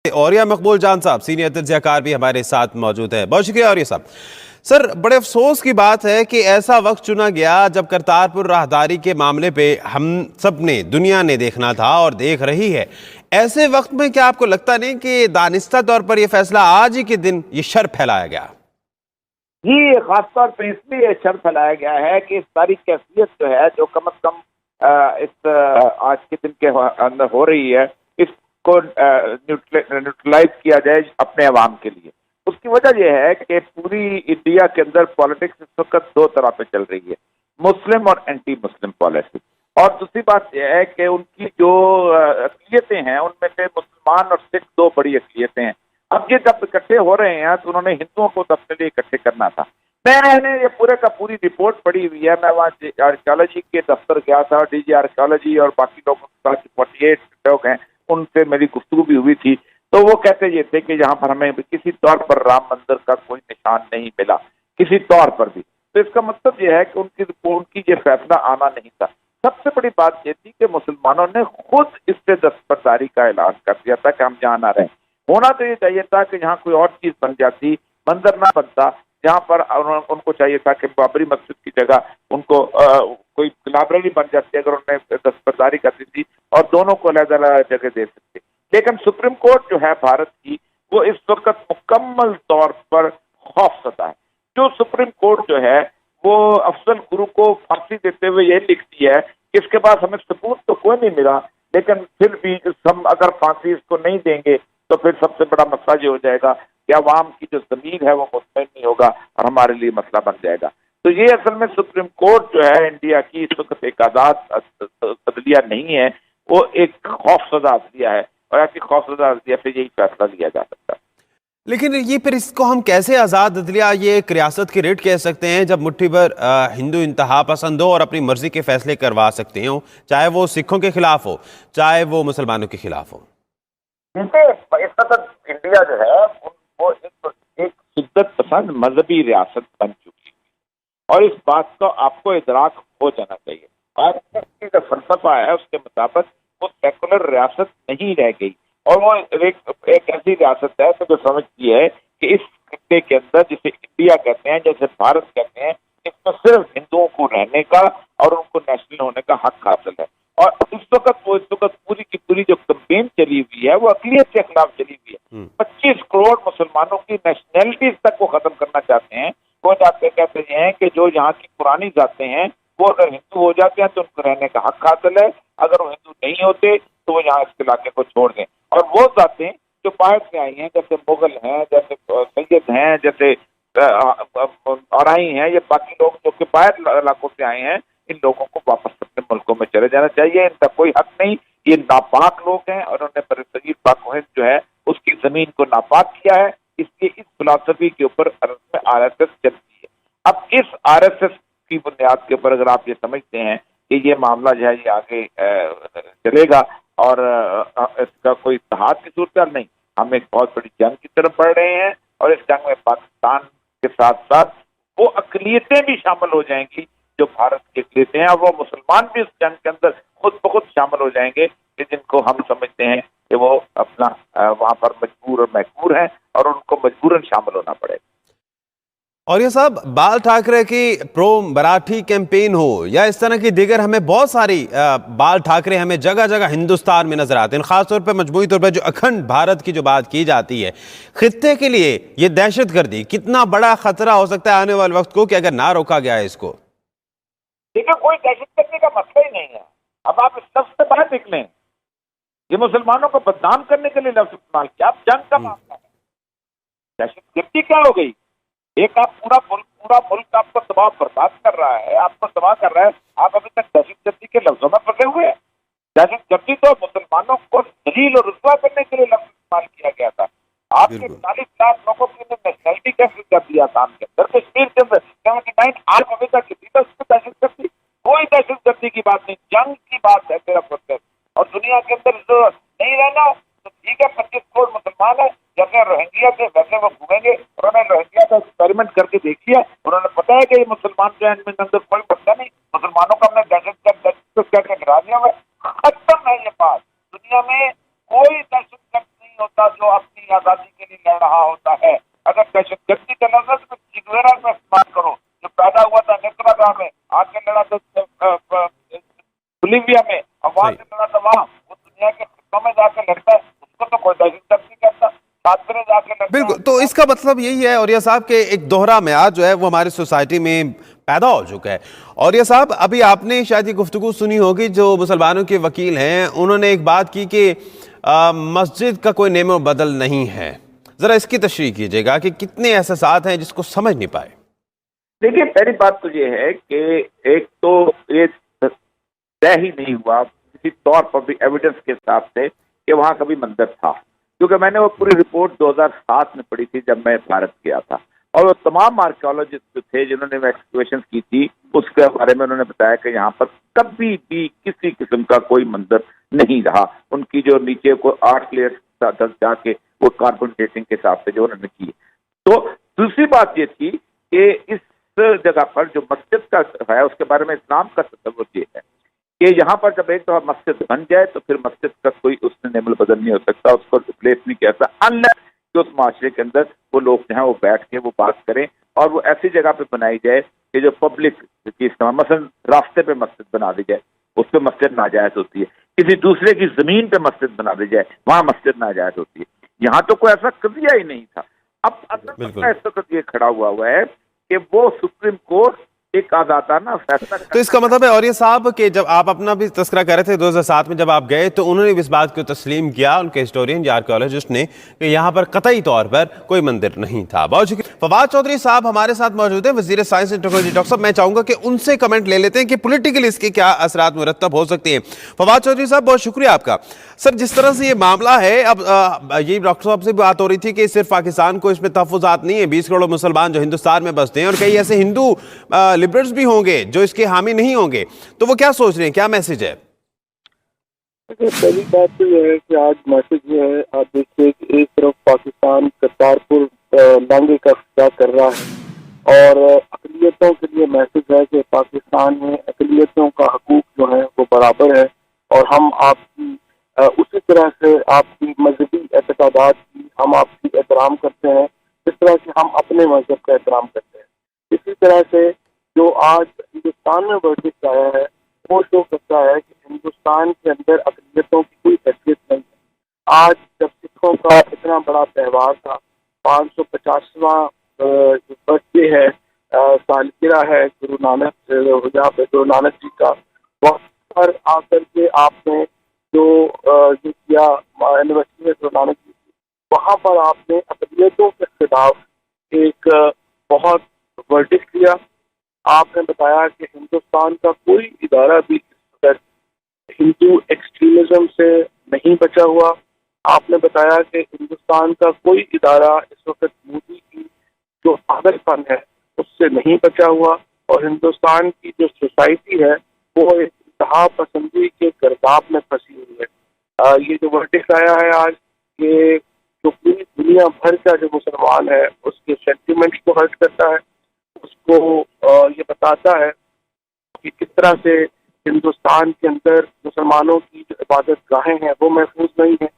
औरिया मकबूल जान साहब सीनियर तज्ज़ियाकार भी हमारे साथ मौजूद है। बहुत शुक्रिया औरिया साहब। सर, बड़े अफसोस की बात है कि ऐसा वक्त चुना गया जब करतारपुर राहदारी के मामले पे हम सब ने, दुनिया ने देखना था और देख रही है। ऐसे वक्त में क्या आपको लगता नहीं कि दानिस्ता तौर पर यह फैसला आज ही के दिन ये शर फैलाया गया? जी, खासतौर पर इसलिए ये शर फैलाया गया है कि इस सारी कैफियत जो है, जो कम अज कम आज के दिन के अंदर हो रही है, इसको न्यूट्रलाइज किया जाए अपने अवाम के लिए। उसकी वजह यह है कि पूरी इंडिया के अंदर पॉलिटिक्स इस वक्त दो तरह पे चल रही है, मुस्लिम और एंटी मुस्लिम पॉलिसी। और दूसरी बात यह है कि उनकी जो अक़लियतें हैं, उनमें से मुसलमान और सिख दो बड़ी अक़लियतें हैं। अब ये जब इकट्ठे हो रहे हैं तो उन्होंने हिंदुओं को तो अपने लिए इकट्ठे करना था। मैंने ये पूरे का पूरी रिपोर्ट पढ़ी हुई है। मैं वहाँ आर्कियोलॉजी के दफ्तर गया था, डीजी आर्कियोलॉजी और बाकी लोगों के साथ 48 लोग हैं, उनसे मेरी गुफ्तगू भी हुई थी। तो वो कहते ये थे कि यहाँ पर हमें किसी तौर पर राम मंदिर का कोई निशान नहीं मिला, किसी तौर पर भी। तो इसका मतलब ये है कि उनकी ये फैसला आना नहीं था। सबसे बड़ी बात ये थी कि मुसलमानों ने खुद इससे दस्तबरदारी का ऐलान कर दिया था कि हम यहाँ ना रहें। होना तो ये चाहिए था कि यहाँ कोई और चीज बन जाती, मंदिर ना बनता। जहाँ पर उनको चाहिए था कि बाबरी मस्जिद की जगह उनको कोई लाइब्रेरी बन जाती अगर उन्होंने दस्तबरदारी करती थी, और दोनों को अलग-अलग जगह दे सकते। लेकिन सुप्रीम कोर्ट जो है भारत की, वो इस वक्त मुकम्मल तौर पर खौफजदा है। जो सुप्रीम कोर्ट जो है वो अफजल गुरु को फांसी देते हुए यह लिखती है कि इसके पास हमें सबूत तो कोई नहीं मिला, लेकिन फिर भी हम अगर फांसी इसको नहीं देंगे तो फिर सबसे बड़ा मसला ये हो जाएगा कि अवाम की जो जमीन है वो मुतमईन नहीं होगा और हमारे लिए मसला बन जाएगा। तो ये असल में सुप्रीम कोर्ट जो है इंडिया की इस वक्त एक आजाद अदलिया नहीं है, वो एक खौफजदा अदलिया है, और ऐसी खौफजदा अदलिया से यही फैसला लिया जा सकता है। लेकिन ये फिर इसको हम कैसे आज़ाद अदलिया, ये एक रियासत की रेट कह सकते हैं जब मुट्ठी भर हिंदू इंतहा पसंद हो और अपनी मर्जी के फैसले करवा सकते हो, चाहे वो सिखों के खिलाफ हो, चाहे वो मुसलमानों के खिलाफ हो? इस वक्त इंडिया जो है वो एक शिद्दत पसंद मजहबी रियासत बन चुकी है, और इस बात का आपको इदराक हो जाना चाहिए। और जो फलसफा है उसके मुताबिक वो सेकुलर रियासत नहीं रह गई, और वो एक ऐसी रियासत है तो जो समझती है कि इस खत्ते के अंदर, जिसे इंडिया कहते हैं, जैसे भारत कहते हैं, इसमें सिर्फ हिंदुओं को रहने का और उनको नेशनल होने का हक हासिल है। और इस वक्त पूरी की पूरी जो कैंपेन चली हुई है वो अक़लियत के खिलाफ चली हुई है। 25 करोड़ मुसलमानों की नेशनैलिटीज तक वो खत्म करना चाहते हैं। वो कहते हैं कि जो यहाँ की पुरानी जातें हैं वो अगर हिंदू हो जाते हैं तो उनको रहने का हक हासिल है, अगर वो हिंदू नहीं होते तो वो यहाँ इस इलाके को छोड़ दें। और वो जातें जो बाहर से आई हैं, जैसे मुगल हैं, जैसे सैयद हैं, जैसे औराई हैं, ये बाकी लोग जो कि बाहर इलाकों से आए हैं, इन लोगों को वापस अपने मुल्कों में चले जाना चाहिए। इनका कोई हक नहीं, ये नापाक लोग हैं और उन्होंने बरसगीर पाक हिंद जो है उसकी जमीन को नापाक किया है। इसलिए इस फिलॉसफी के ऊपर आरएसएस चलती है। अब इस आरएसएस की बुनियाद के ऊपर अगर आप ये समझते हैं कि ये मामला जो है ये आगे चलेगा और इसका कोई इत्तेहाद की सूरत नहीं, हम एक बहुत बड़ी जंग की तरफ बढ़ रहे हैं, और इस जंग में पाकिस्तान के साथ साथ वो अक़लियतें भी शामिल हो जाएंगी जो भारत के अक़लियतें हैं, और वो मुसलमान भी इस जंग के अंदर खुद ब खुद शामिल हो जाएंगे कि जिनको हम समझते हैं कि वो अपना वहां पर मजबूर और महकूर हैं और उनको मजबूरन शामिल होना पड़ेगा। और ये साहब, बाल ठाकरे की प्रो मराठी कैंपेन हो या इस तरह की दीगर, हमें बहुत सारी बाल ठाकरे हमें जगह जगह हिंदुस्तान में नजर आते हैं। खासतौर पर मजमूई तौर पर जो अखंड भारत की जो बात की जाती है, खित्ते के लिए ये दहशतगर्दी कितना बड़ा खतरा हो सकता है आने वाले वक्त को कि अगर ना रोका गया है इसको? देखिए, कोई दहशतगर्दी का मसला ही नहीं है। अब आप इस लफ्ज से बाहर निकलें, ये मुसलमानों को बदनाम करने के लिए लफ्ज इस्तेमाल किया। अब जंग का मामला है, दहशतगर्दी क्या हो गई? एक आप पूरा मुल्क आपको तबाह बर्बाद कर रहा है, आपको तबाह कर रहा है, आप अभी तक दहशतगर्दी के लफ्जों में फंसे हुए हैं। दहशतगर्दी तो मुसलमानों को दलील और रुसवा करने के लिए लफ्ज इस्तेमाल किया गया था। आपके 40 लाख लोगों की नेशनलिटी कैसे कर दिया था आपके अंदर? कश्मीर के अंदर 79 आज अभी तक किसी का उसमें दहशतगर्दी, कोई दहशतगर्दी की बात नहीं, जंग की बात है सिर्फ और सिर्फ। और दुनिया के अंदर जो नहीं रहना तो ठीक है, 25 करोड़ मुसलमान है, जैसे रोहिंग्या थे वैसे वो घूमेंगे। उन्होंने रोहिंग्या का एक्सपेरिमेंट करके देखिए, उन्होंने पता है कि ये मुसलमान जो है इनमें अंदर कोई बच्चा नहीं, मुसलमानों का हमने दहशत करके गिरा दिया हुआ। खत्म है ये बात। दुनिया में कोई दहशतगर्द नहीं होता। होता जो अपनी आजादी के लिए लड़ रहा होता है। अगर दहशतगर्दी का लफ्ज में चिगवेरा का इस्तेमाल करो, जो पैदा हुआ था निकरागा में, आके लड़ा था बोलीविया में, और वहां से लड़ा था वहां, वो दुनिया के हिस्सों में जाके लड़ता है, उसको तो कोई दहशतगर्दी करता, छात्र जाके लड़ता बिल्कुल। है। तो इसका मतलब यही है, और ये साहब के एक दोहरा म्यार जो है वो हमारी सोसाइटी में पैदा हो चुका है। और ये साहब, अभी आपने शायद ये गुफ्तगू सुनी होगी, जो मुसलमानों के वकील हैं उन्होंने एक बात की कि मस्जिद का कोई नेमो बदल नहीं है। जरा इसकी तशरीह कीजिएगा कि कितने एहसासात हैं जिसको समझ नहीं पाए। देखिए, पहली बात तो ये है कि एक तो ये तय ही नहीं हुआ किसी तौर पर भी एविडेंस के हिसाब से कि वहां कभी मंदिर था, क्योंकि मैंने वो पूरी रिपोर्ट 2007 में पढ़ी थी जब मैं भारत गया था, और वो तमाम आर्कियोलॉजिस्ट जो थे जिन्होंने एक्सकवेशन की थी उसके बारे में उन्होंने बताया कि यहाँ पर कभी भी किसी किस्म का कोई मंदिर नहीं रहा। उनकी जो नीचे को 8 लेयर्स जाके वो कार्बन डेटिंग के हिसाब से जो उन्होंने की। तो दूसरी बात ये थी कि इस जगह पर जो मस्जिद का है उसके बारे में इस्लाम का तसव्वुर ये है कि यहाँ पर जब एक दफा मस्जिद बन जाए तो फिर मस्जिद का कोई उसमें नेमल बदल नहीं हो सकता, उसको रिप्लेस नहीं किया सकता, अनलेस कि उस माशरे के अंदर वो लोग जो है वो बैठ के वो बात करें और वो ऐसी जगह पे बनाई जाए कि जो पब्लिक की इस्तेमाल, मसलन रास्ते पे मस्जिद बना दी जाए, उस पर मस्जिद नाजायज होती है। किसी दूसरे की जमीन पे मस्जिद बना दी जाए, वहां मस्जिद नाजायज होती है। यहाँ तो कोई ऐसा कजिया ही नहीं था। अब असल इस वक्त ये खड़ा हुआ है कि वो सुप्रीम कोर्ट एक आजादाना फैसला। तो इसका मतलब है, और ये साहब कि जब आप अपना भी तस्करा कर रहे थे 2007 में जब आप गए, तो उन्होंने भी इस बात को तस्लीम किया, उनके हिस्टोरियन या आर्कियोलॉजिस्ट ने, कि यहाँ पर कतई तौर पर कोई मंदिर नहीं था। बहुत शुक्रिया। फवाद चौधरी साहब हमारे साथ मौजूद हैं, वजीर साइंस एंड टेक्नोलॉजी। डॉक्टर साहब, मैं चाहूंगा कि उनसे कमेंट ले लेते हैं कि पॉलिटिकली इसके क्या असरात मुरत्तब हो सकते हैं। फवाद चौधरी साहब, बहुत शुक्रिया आपका। सर, जिस तरह से ये मामला है, अब ये डॉक्टर साहब से बात हो रही थी कि सिर्फ पाकिस्तान को इसमें तहफ़्फ़ुज़ात नहीं है, 20 करोड़ मुसलमान जो हिंदुस्तान में बसते हैं, और कई ऐसे हिंदू लिबरल्स भी होंगे जो इसके हामी नहीं होंगे, तो वो क्या सोच रहे हैं, क्या मैसेज है? पहली बात तो यह है कि आज मैसेज ये है, आप देखिए कि एक तरफ पाकिस्तान करतारपुर लांघे का इफ्तिताह कर रहा है और अक़लियतों के लिए मैसेज है कि पाकिस्तान में अक़लियतों का हकूक जो है वो बराबर है, और हम आपकी उसी तरह से आपकी मजहबी एतकादात की हम आपकी एहतराम करते हैं जिस तरह से हम अपने मजहब का एहतराम करते हैं। इसी तरह से जो आज हिंदुस्तान में वर्डिक्ट आया है वो शो करता है कि हिंदुस्तान के अंदर अक़लियतों की कोई हैसियत नहीं है। आज जब सिखों का इतना बड़ा त्यौहार था, 550वां बर्थडे है, सालगिरह है गुरु नानक, जहाँ पे गुरु नानक जी का, वहाँ पर आकर के आपने जो किया एनिवर्सरी है गुरु नानक जी की, वहाँ पर आपने अक़लियतों के खिलाफ एक बहुत वर्डिक्ट दिया। आपने बताया कि हिंदुस्तान का कोई इदारा भी इस वक्त हिंदू एक्सट्रीमिज्म से नहीं बचा हुआ। आपने बताया कि हिंदुस्तान का कोई इदारा इस वक्त मोदी की जो पागलपन है उससे नहीं बचा हुआ, और हिंदुस्तान की जो सोसाइटी है वो एक इंतहा पसंदी के गर्दाब में फंसी हुई है। ये जो वर्डिक्ट आया है आज, ये जो पूरी दुनिया भर का जो मुसलमान है उसके सेंटिमेंट्स को हर्ट करता है, उसको ये बताता है कि किस तरह से हिंदुस्तान के अंदर मुसलमानों की जो इबादत गाहें हैं वो महफूज नहीं है।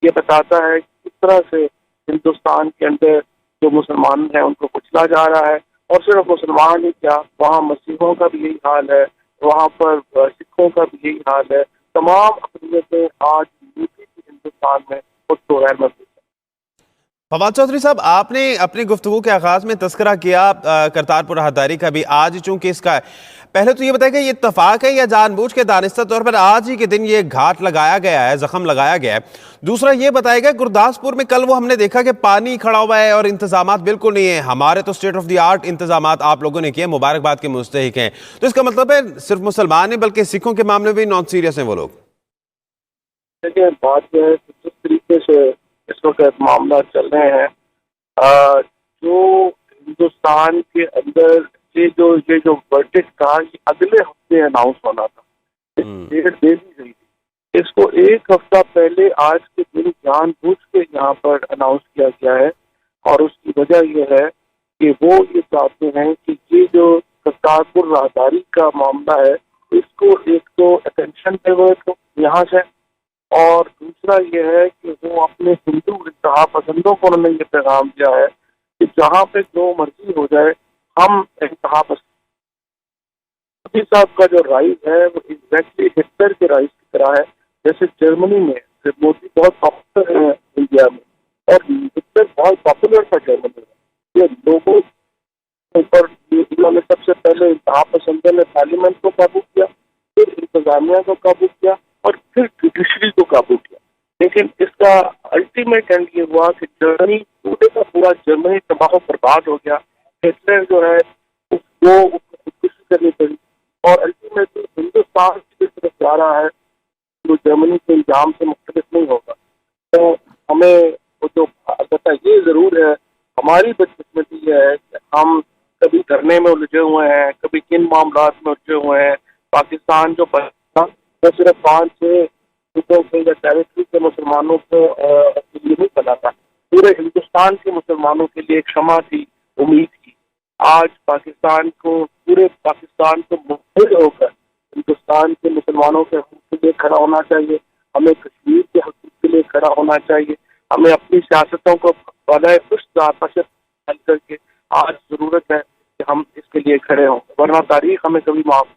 ये बताता है कि किस तरह से हिंदुस्तान के अंदर जो मुसलमान हैं उनको कुचला जा रहा है, और सिर्फ मुसलमान ही क्या, वहाँ मसीहों का भी यही हाल है, वहाँ पर सिखों का भी यही हाल है। तमाम अक़लियतें आज हिंदुस्तान में खुद तो गैर मौजूद। फवाद चौधरी साहब, आपने अपनी गुफ्तगू के आगाज में तस्करा किया करतारपुर राहदारी का भी। आज चूंकि इसका पहले तो ये बताया कि ये इत्तफाक है या जानबूझ के दानिस्ता तौर पर आज ही के दिन ये घाट लगाया गया है, जख्म लगाया गया है? दूसरा ये बताएगा, गुरदासपुर में कल वो हमने देखा कि पानी खड़ा हुआ है और इंतजामात बिल्कुल नहीं है। हमारे तो स्टेट ऑफ द आर्ट इंतजामात आप लोगों ने किए, मुबारकबाद के मुस्तहिक हैं। तो इसका मतलब है सिर्फ मुसलमान नहीं बल्कि सिखों के मामले में भी नॉन सीरियस हैं वो लोग। देखिए, बात यह है कि जिस तरीके से इस वक्त मामला चल रहे हैं, जो हिंदुस्तान के अंदर ये जो वर्डिक्ट था ये अगले हफ्ते अनाउंस होना था, डेट दे दी गई थी। इसको एक हफ्ता पहले आज के दिन जानबूझ के यहाँ पर अनाउंस किया गया है, और उसकी वजह यह है कि वो ये चाहते हैं कि ये जो करतारपुर राहदारी का मामला है इसको एक तो अटेंशन डाइवर्ट हो यहाँ से, और दूसरी दूसरा ये है कि वो अपने हिंदू इंतहा पसंदों को उन्होंने ये पैगाम दिया है कि जहाँ पे जो मर्जी हो जाए हम इंतहा पसंद। मोदी साहब का जो राइज है वो एग्जैक्टली हिटलर के राइज की तरह है। जैसे जर्मनी में मोदी बहुत पॉपुलर है इंडिया में, और हिटलर बहुत पॉपुलर था जर्मनी में। ये लोगों के ऊपर इन्होंने सबसे पहले इंतहा पसंदों ने पार्लियामेंट को काबू किया, फिर इंतजामिया को काबू किया और फिर जुडिशरी को काबू किया। लेकिन इसका अल्टीमेट एंड ये हुआ कि जर्मनी पूरे का पूरा जर्मनी तबाह बर्बाद हो गया। हिटलर जो है वो खुदकुशी करनी पड़ी और अल्टीमेटली हिंदुस्तान की तरफ जा रहा है, जो जर्मनी के इल्जाम से मुख्तलिफ नहीं होगा। तो हमें वो जो अलबत्ता ये जरूर है, हमारी बदकिस्मती ये है कि हम कभी धरने में उलझे हुए हैं, कभी किन मामलात में उलझे हुए हैं। पाकिस्तान जो वो सिर्फ 5-6 सूबों के या टेरिटरी के मुसलमानों को लिए नहीं बना था, पूरे हिंदुस्तान के मुसलमानों के लिए एक क्षमा थी, उम्मीद की। आज पाकिस्तान को, पूरे पाकिस्तान को मुतहद होकर हिंदुस्तान के मुसलमानों के हकूक़ के लिए खड़ा होना चाहिए। हमें कश्मीर के हकूक़ के लिए खड़ा होना चाहिए। हमें अपनी सियासतों को बनाए खुश हल करके आज जरूरत है कि हम इसके लिए खड़े हों, वरना तारीख हमें कभी माफ